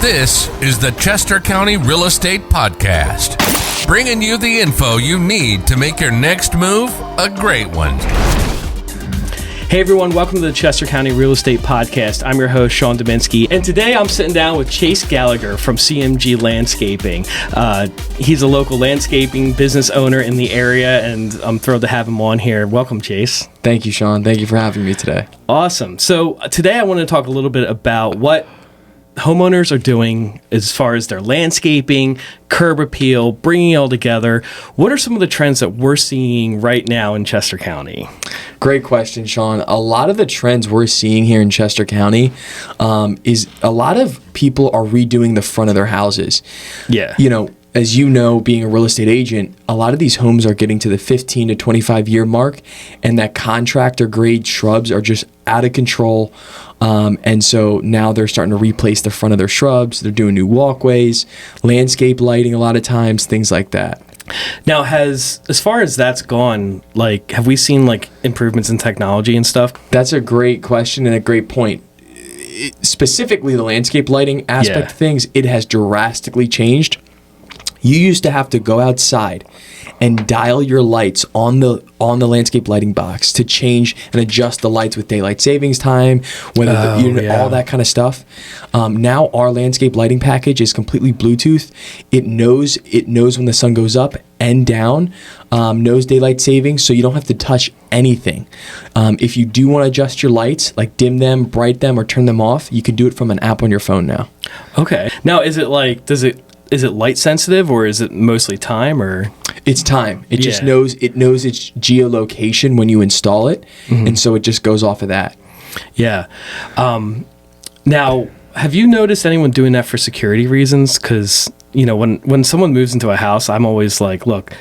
This is the Chester County Real Estate Podcast, bringing you the info you need to make your next move a great one. Hey everyone, welcome to the Chester County Real Estate Podcast. I'm your host, Sean Dominski, and today I'm sitting down with Chase Gallagher from CMG Landscaping. He's a local landscaping business owner in the area, and I'm thrilled to have him on here. Welcome, Chase. Thank you, Sean. Thank you for having me today. Awesome. So today I want to talk a little bit about what homeowners are doing as far as their landscaping, curb appeal, bringing it all together. What are some of the trends that we're seeing right now in Chester County? Great question, Sean. A lot of the trends we're seeing here in Chester County is a lot of people are redoing the front of their houses. Yeah. You know, as you know, being a real estate agent, a lot of these homes are getting to the 15 to 25 year mark, and that contractor grade shrubs are just out of control. And so now they're starting to replace the front of their shrubs. They're doing new walkways, landscape lighting a lot of times, things like that. Now, as far as that's gone, like, have we seen like improvements in technology and stuff? That's a great question and a great point. Specifically, the landscape lighting aspect of things, it has drastically changed. You used to have to go outside and dial your lights on the landscape lighting box to change and adjust the lights with daylight savings time, all that kind of stuff. Now our landscape lighting package is completely Bluetooth. It knows when the sun goes up and down, knows daylight savings, so you don't have to touch anything. If you do want to adjust your lights, like dim them, bright them, or turn them off, you can do it from an app on your phone now. Okay. Now, is it light sensitive, or is it mostly time, or? It's time. It just knows its geolocation when you install it, and so it just goes off of that. Yeah. Now, have you noticed anyone doing that for security reasons? Because, you know, when someone moves into a house, I'm always like, look,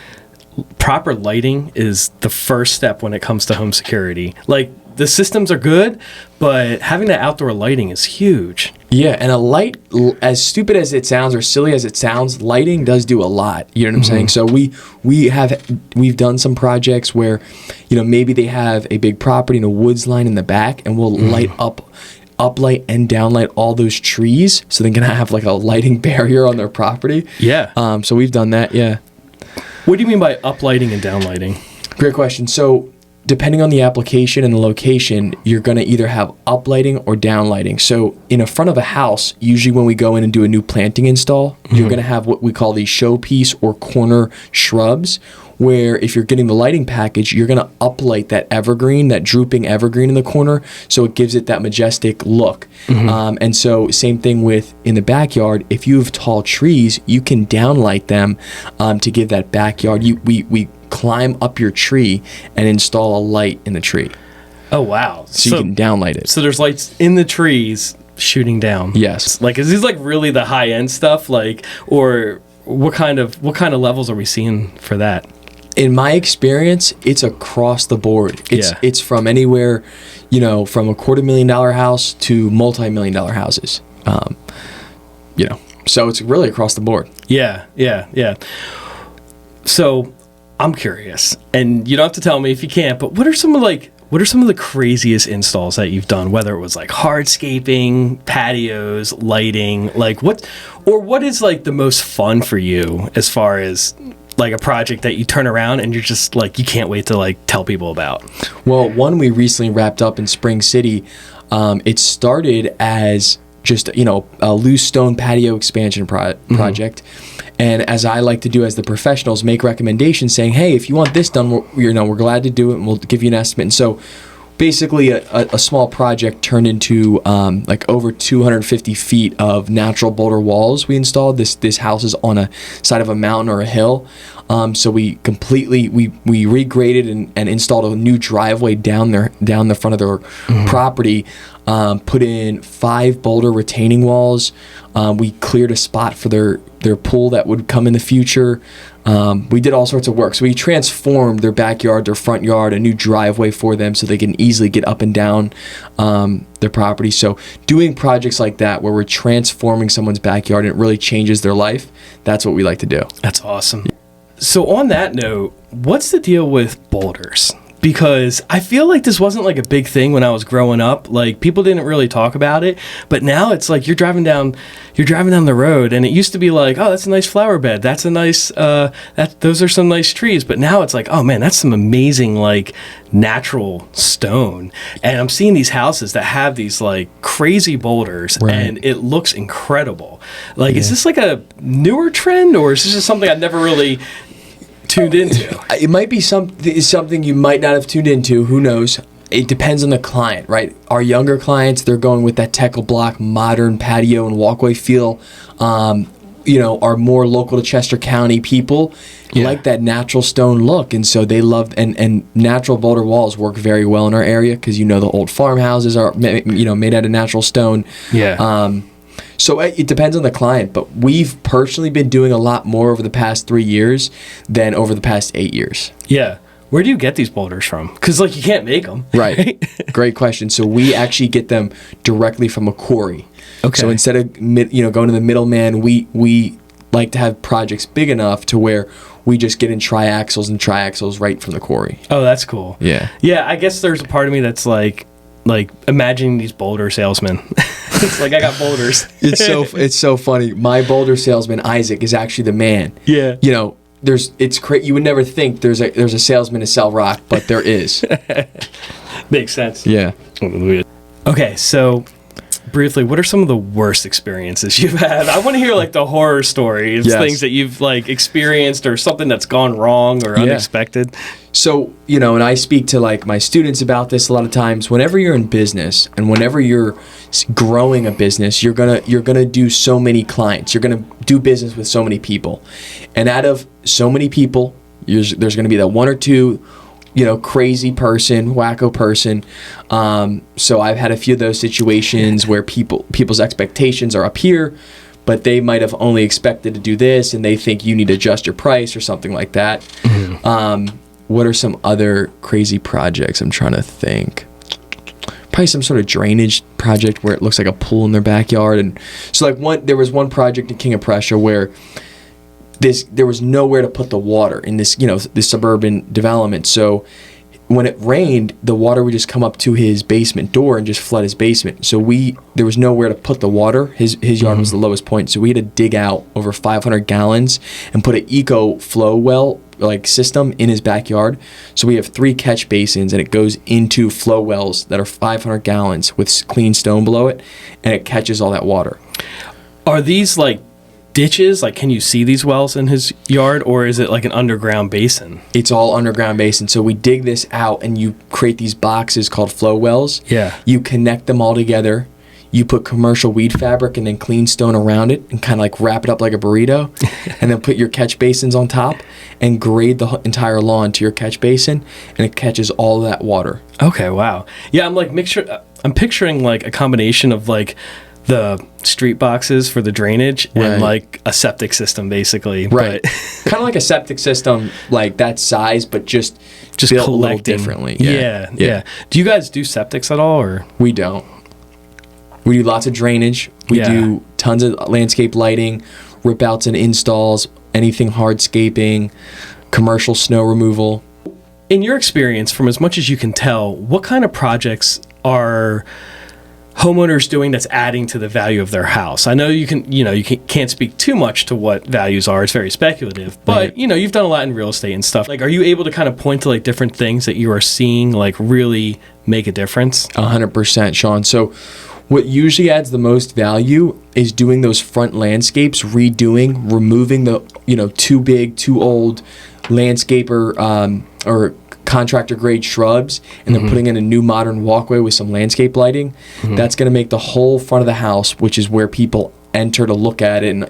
proper lighting is the first step when it comes to home security. Like, the systems are good, but having that outdoor lighting is huge. Yeah, and a light, as stupid as it sounds or silly as it sounds, lighting does do a lot. You know what I'm saying? So we've done some projects where, you know, maybe they have a big property and a woods line in the back, and we'll light uplight and downlight all those trees, so they're gonna have like a lighting barrier on their property. Yeah. So we've done that. Yeah. What do you mean by uplighting and downlighting? Great question. So, depending on the application and the location, you're going to either have uplighting or downlighting. So in a front of a house, usually when we go in and do a new planting install, you're going to have what we call these showpiece or corner shrubs, where if you're getting the lighting package, you're going to uplight that evergreen, that drooping evergreen in the corner, so it gives it that majestic look. And so same thing with in the backyard. If you have tall trees, you can downlight them to give that backyard. We climb up your tree and install a light in the tree. Oh, wow. So you can downlight it. So there's lights in the trees shooting down. Yes. Like, is these like really the high end stuff? Like, or what kind of levels are we seeing for that? In my experience, it's across the board. It's from anywhere, you know, from $250,000 house to multi-million-dollar houses. You know, so it's really across the board. Yeah. So I'm curious, and you don't have to tell me if you can't, but what are some of the craziest installs that you've done, whether it was like hardscaping, patios, lighting, like what is like the most fun for you as far as like a project that you turn around and you're just like, you can't wait to like tell people about? Well, one we recently wrapped up in Spring City. It started as just, you know, a loose stone patio expansion project. And as I like to do as the professionals, make recommendations saying, hey, if you want this done, we're glad to do it, and we'll give you an estimate. And so basically a small project turned into like over 250 feet of natural boulder walls we installed. This house is on a side of a mountain or a hill. So we regraded and installed a new driveway down the front of their property. Put in 5 boulder retaining walls. We cleared a spot for their pool that would come in the future. We did all sorts of work. So we transformed their backyard, their front yard, a new driveway for them so they can easily get up and down their property. So doing projects like that where we're transforming someone's backyard and it really changes their life, that's what we like to do. That's awesome. So on that note, what's the deal with boulders? because I feel like this wasn't like a big thing when I was growing up. Like people didn't really talk about it, but now it's like you're driving down the road, and it used to be like, oh, that's a nice flower bed. That's a nice those are some nice trees. But now it's like, oh man, that's some amazing like natural stone. And I'm seeing these houses that have these like crazy boulders, and it looks incredible. Like, is this like a newer trend, or is this just something I've never really tuned into? It might be something you might not have tuned into. Who knows? It depends on the client, right? Our younger clients, they're going with that Teckle block, modern patio and walkway feel. Are more local to Chester County people like that natural stone look, and so they love and natural boulder walls work very well in our area because the old farmhouses are made out of natural stone. So it depends on the client, but we've personally been doing a lot more over the past 3 years than over the past 8 years. Yeah. Where do you get these boulders from? Because you can't make them. Right. Great question. So we actually get them directly from a quarry. Okay. So instead of going to the middleman, we like to have projects big enough to where we just get in triaxles right from the quarry. Oh, that's cool. Yeah. Yeah, I guess there's a part of me that's like imagining these boulder salesmen. It's like I got boulders. It's so funny. My boulder salesman Isaac is actually the man. Yeah. You would never think there's a salesman to sell rock, but there is. Makes sense. Yeah. Okay, so briefly, what are some of the worst experiences you've had? I want to hear like the horror stories, things that you've like experienced or something that's gone wrong or unexpected. So, and I speak to like my students about this a lot of times. Whenever you're in business and whenever you're growing a business, you're gonna do so many clients. You're gonna do business with so many people, and out of so many people, there's gonna be that one or two, crazy person, wacko person. So I've had a few of those situations where people's expectations are up here, but they might have only expected to do this, and they think you need to adjust your price or something like that. Mm-hmm. What are some other crazy projects? I'm trying to think. Probably some sort of drainage project where it looks like a pool in their backyard. And so there was one project in King of Prussia where there was nowhere to put the water in this suburban development. So when it rained, the water would just come up to his basement door and just flood his basement. So there was nowhere to put the water. His yard was the lowest point. So we had to dig out over 500 gallons and put an eco flow well system in his backyard. So we have 3 catch basins, and it goes into flow wells that are 500 gallons with clean stone below it, and it catches all that water. Are these like ditches? Like, can you see these wells in his yard, or is it like an underground basin? It's all underground basin. So we dig this out, and you create these boxes called flow wells. Yeah. You connect them all together. You put commercial weed fabric and then clean stone around it and kind of like wrap it up like a burrito, and then put your catch basins on top and grade the entire lawn to your catch basin, and it catches all of that water. Okay, wow. Yeah, I'm picturing like a combination of like the street boxes for the drainage and like a septic system basically. Right. Kind of like a septic system like that size, but just built a little differently. Yeah. Do you guys do septics at all, or? We don't. We do lots of drainage. We do tons of landscape lighting, rip outs and installs, anything hardscaping, commercial snow removal. In your experience, from as much as you can tell, what kind of projects are homeowners doing that's adding to the value of their house? I know you can't speak too much to what values are. It's very speculative, but you've done a lot in real estate and stuff. Like, are you able to kind of point to like different things that you are seeing like really make a difference? 100%, Sean. So what usually adds the most value is doing those front landscapes, removing the too big, too old landscaper or contractor grade shrubs, and then putting in a new modern walkway with some landscape lighting. That's going to make the whole front of the house, which is where people enter to look at it and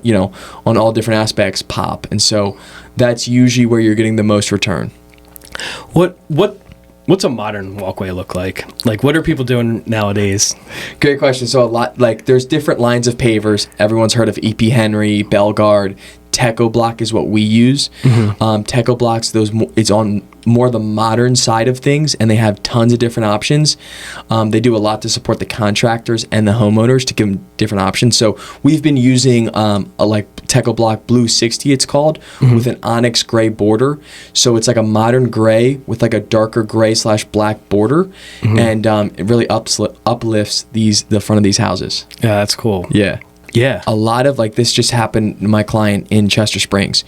on all different aspects, pop. And so that's usually where you're getting the most return. What's a modern walkway look like? Like, what are people doing nowadays? Great question. So there's different lines of pavers. Everyone's heard of E.P. Henry, Bellegarde. Teco block is what we use. Teco blocks, more the modern side of things, and they have tons of different options. They do a lot to support the contractors and the homeowners to give them different options. So we've been using a like Techo Block Blue 60, it's called, with an onyx gray border. So it's like a modern gray with like a darker gray / black border, and it really uplifts the front of these houses. Yeah, that's cool. Yeah. Yeah. A lot of, like, this just happened to my client in Chester Springs.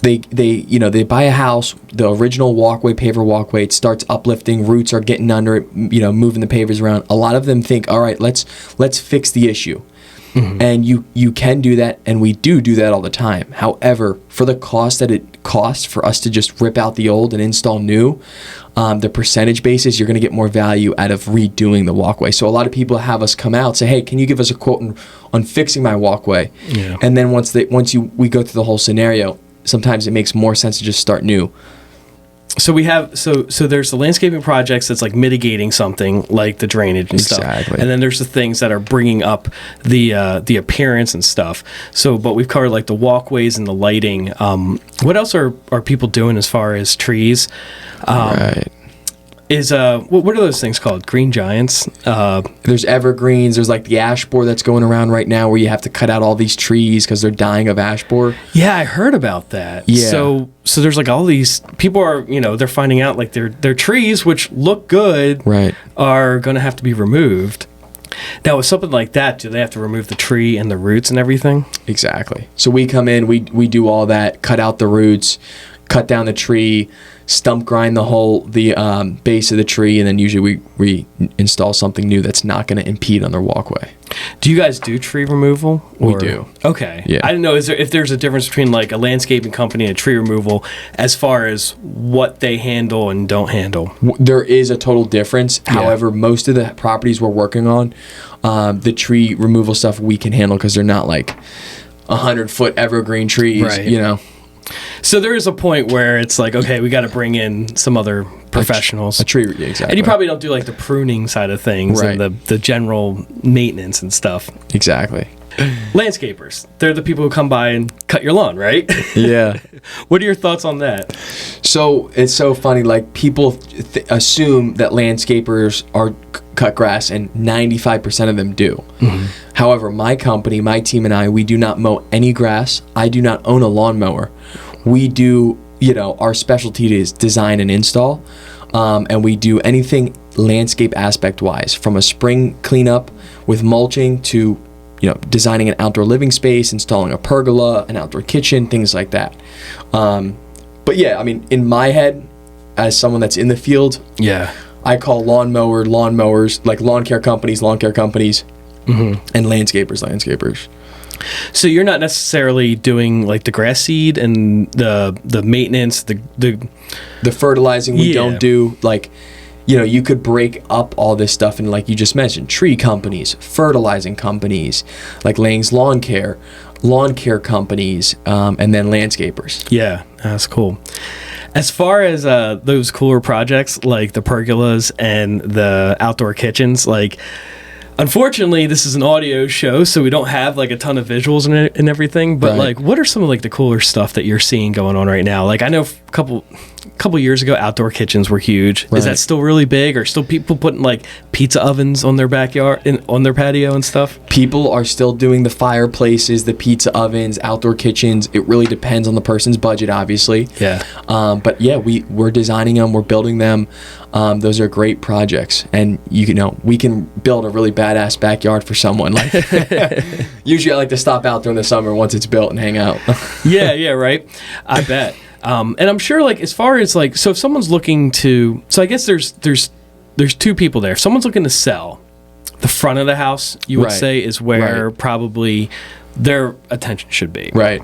They buy a house, the original walkway, paver walkway, it starts uplifting, roots are getting under it, moving the pavers around. A lot of them think, all right, let's fix the issue. And you can do that, and we do that all the time. However, for the cost that it costs for us to just rip out the old and install new, the percentage basis, you're going to get more value out of redoing the walkway. So a lot of people have us come out, say, hey, can you give us a quote on fixing my walkway? Yeah. And then once we go through the whole scenario, sometimes it makes more sense to just start new. So we have so there's the landscaping projects that's like mitigating something like the drainage and stuff, and then there's the things that are bringing up the appearance and stuff. So, but we've covered like the walkways and the lighting. What else are people doing as far as trees? Right. Is what are those things called? Green giants? There's evergreens. There's like the ash borer that's going around right now, where you have to cut out all these trees because they're dying of ash borer. Yeah, I heard about that. Yeah. So there's like all these people are they're finding out like their trees, which look good, right, are going to have to be removed. Now, with something like that, do they have to remove the tree and the roots and everything? Exactly. So we come in, we do all that, cut out the roots, cut down the tree, stump grind the base of the tree, and then usually we install something new that's not going to impede on their walkway. Do you guys do tree removal? We do. Okay. Yeah. I didn't know if there's a difference between like a landscaping company and a tree removal as far as what they handle and don't handle. There is a total difference. Yeah. However, most of the properties we're working on, the tree removal stuff we can handle because they're not like 100-foot evergreen trees, right. So there is a point where it's like, okay, we got to bring in some other professionals. A tree, exactly. And you probably don't do like the pruning side of things, right, and the general maintenance and stuff. Exactly. Landscapers, they're the people who come by and cut your lawn, right? Yeah. What are your thoughts on that? So it's so funny. Like, people assume that landscapers are cut grass, and 95% of them do. However, my company, my team and I, we do not mow any grass. I do not own a lawnmower. We do, our specialty is design and install, and we do anything landscape aspect wise, from a spring cleanup with mulching to designing an outdoor living space, installing a pergola, an outdoor kitchen, things like that. But yeah, I mean, in my head, as someone that's in the field, yeah, I call lawnmowers, like lawn care companies, and landscapers. So you're not necessarily doing like the grass seed and the maintenance, the fertilizing we don't do. Like, you could break up all this stuff in, like you just mentioned, tree companies, fertilizing companies, like Lang's lawn care companies, and then landscapers. Yeah, that's cool. As far as those cooler projects like the pergolas and the outdoor kitchens, like, unfortunately, this is an audio show, so we don't have like a ton of visuals and everything. But like, what are some of like the cooler stuff that you're seeing going on right now? Like, I know a couple years ago, outdoor kitchens were huge. Is that still really big, or still people putting like pizza ovens on their backyard on their patio and stuff? People are still doing the fireplaces, the pizza ovens, outdoor kitchens. It really depends on the person's budget, obviously. Yeah. But yeah, we're designing them, we're building them. Those are great projects, and we can build a really badass backyard for someone. Like, usually I like to stop out during the summer once it's built and hang out. yeah, right. I bet. And I'm sure, like, as far as like, so if someone's looking to, so I guess there's two people there. If someone's looking to sell, the front of the house, you would say, is where probably their attention should be. Right.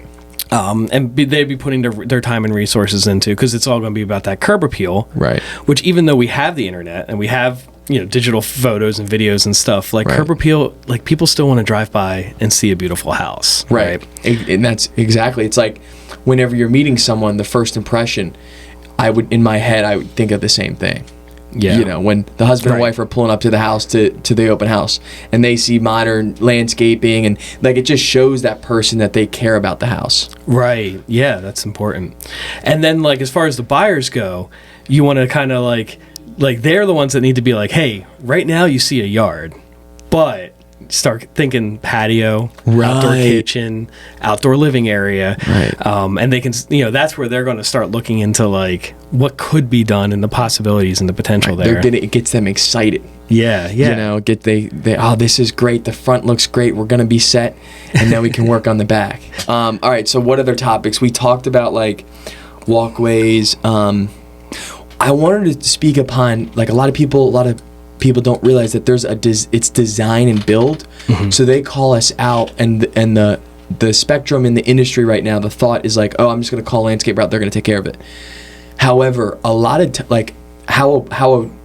And they'd be putting their time and resources into, because it's all going to be about that curb appeal. Right. Which, even though we have the internet and we have digital photos and videos and stuff, like curb appeal, like, people still want to drive by and see a beautiful house. Right. And that's exactly. It's like whenever you're meeting someone, the first impression, in my head, I would think of the same thing. Yeah. You know, when the husband and wife are pulling up to the house to the open house and they see modern landscaping, and like it just shows that person that they care about the house. Right. Yeah, that's important. And then like as far as the buyers go, you want to kind of like they're the ones that need to be like, hey, right now you see a yard, but start thinking patio, outdoor kitchen, outdoor living area, and they can, you know, that's where they're going to start looking into like what could be done and the possibilities and the potential there. It gets them excited. Yeah. You know, oh, this is great. The front looks great. We're going to be set, and then we can work on the back. All right. So what other topics? We talked about like walkways. I wanted to speak upon like a lot of people don't realize that there's it's design and build. So they call us out, and the spectrum in the industry right now, the thought is like, oh, I'm just going to call landscaper out, they're going to take care of it. However, a lot of like how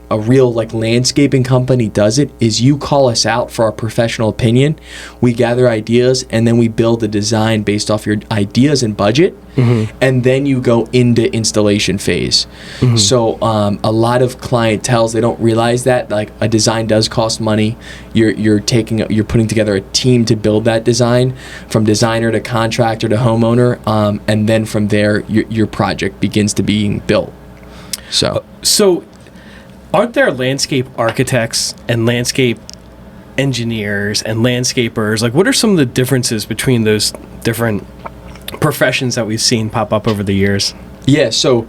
a real like landscaping company does it is you call us out for our professional opinion. We gather ideas, and then we build a design based off your ideas and budget, and then you go into installation phase. So a lot of clienteles, they don't realize that like a design does cost money. You're putting together a team to build that design, from designer to contractor to homeowner, and then from there your project begins to being built. So aren't there landscape architects and landscape engineers and landscapers? Like, what are some of the differences between those different professions that we've seen pop up over the years? Yeah, so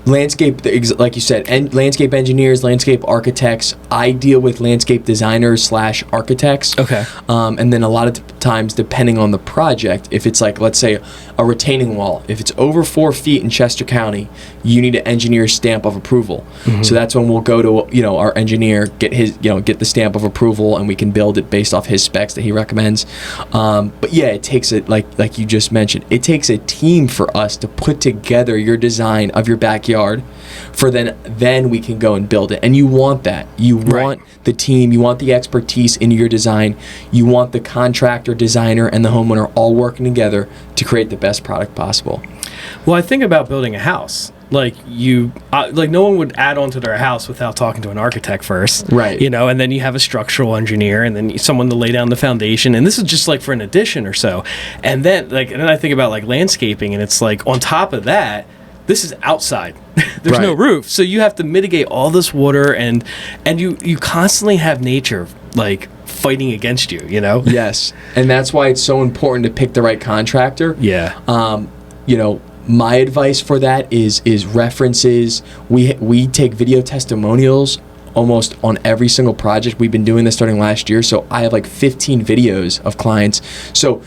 landscape, like you said, landscape engineers, landscape architects. I deal with landscape designers / architects. Okay. And then a lot of times, depending on the project, if it's like, let's say, a retaining wall, if it's over 4 feet in Chester County, you need an engineer's stamp of approval. So that's when we'll go to our engineer, get the stamp of approval, and we can build it based off his specs that he recommends. But yeah, it takes it like you just mentioned. It takes a team for us to put together your design of your backyard. For then we can go and build it. And you want that. You want the team, you want the expertise in your design, you want the contractor, designer, and the homeowner all working together to create the best product possible. Well, I think about building a house. Like no one would add on to their house without talking to an architect first, right? You know, and then you have a structural engineer, and then someone to lay down the foundation. And this is just like for an addition or so. And then I think about like landscaping, and it's like on top of that, this is outside. There's no roof, so you have to mitigate all this water, and you constantly have nature like fighting against you. You know. Yes, and that's why it's so important to pick the right contractor. Yeah. My advice for that is references. We take video testimonials almost on every single project. We've been doing this starting last year, so I have like 15 videos of clients. So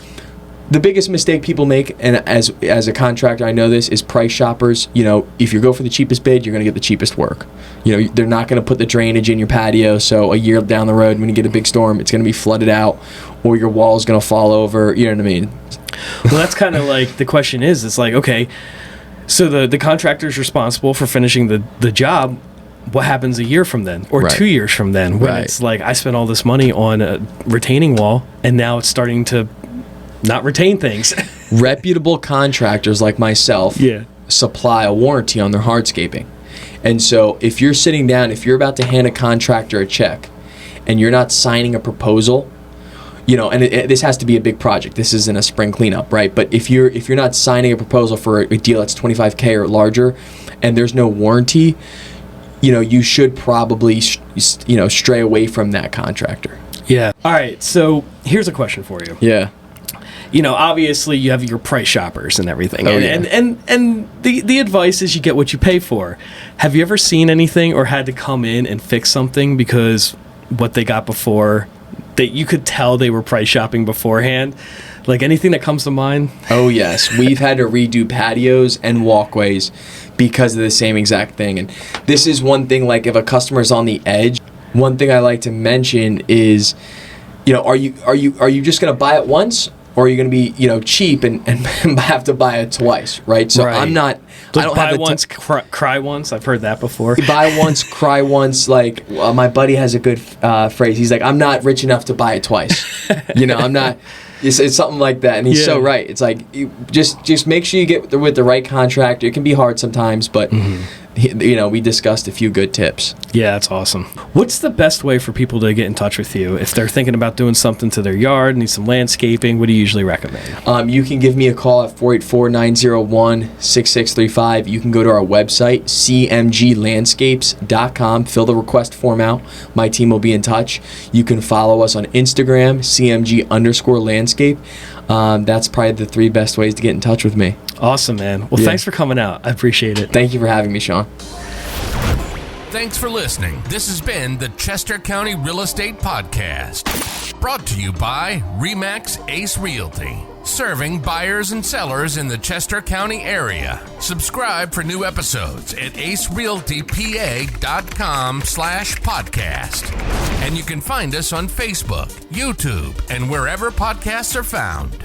the biggest mistake people make, and as a contractor I know this, is price shoppers. You know, if you go for the cheapest bid, you're going to get the cheapest work. You know, they're not going to put the drainage in your patio, so a year down the road when you get a big storm, it's going to be flooded out, or your wall's going to fall over. You know what I mean? Well, that's kind of like the question is, it's like, okay, so the contractor's responsible for finishing the job. What happens a year from then or 2 years from then when it's like I spent all this money on a retaining wall and now it's starting to not retain things? Reputable contractors like myself supply a warranty on their hardscaping. And so if you're sitting down, if you're about to hand a contractor a check and you're not signing a proposal, you know, and this has to be a big project. This isn't a spring cleanup, right? But if you're not signing a proposal for a deal that's $25K or larger, and there's no warranty, you know, you should probably stray away from that contractor. Yeah. All right. So here's a question for you. Yeah. You know, obviously you have your price shoppers and everything, Oh, and the advice is you get what you pay for. Have you ever seen anything or had to come in and fix something because what they got before, that you could tell they were price shopping beforehand? Like anything that comes to mind? Oh yes, we've had to redo patios and walkways because of the same exact thing. And this is one thing, like if a customer's on the edge, one thing I like to mention is, you know, are you just going to buy it once, or are you going to be, you know, cheap and have to buy it twice, right? So I'm not I don't buy once, cry once. I've heard that before. Buy once, cry once. Like my buddy has a good phrase. He's like, I'm not rich enough to buy it twice. I'm not. It's something like that, and he's so right. It's like just make sure you get with the right contractor. It can be hard sometimes, but we discussed a few good tips. Yeah, that's awesome. What's the best way for people to get in touch with you if they're thinking about doing something to their yard, need some landscaping? What do you usually recommend? You can give me a call at 484-901-6635. You can go to our website, cmglandscapes.com. Fill the request form out. My team will be in touch. You can follow us on Instagram, cmg_landscape. That's probably the 3 best ways to get in touch with me. Awesome, man. Well, thanks for coming out. I appreciate it. Thank you for having me, Sean. Thanks for listening. This has been the Chester County Real Estate Podcast, brought to you by RE/MAX Ace Realty, serving buyers and sellers in the Chester County area. Subscribe for new episodes at acerealtypa.com/podcast. And you can find us on Facebook, YouTube, and wherever podcasts are found.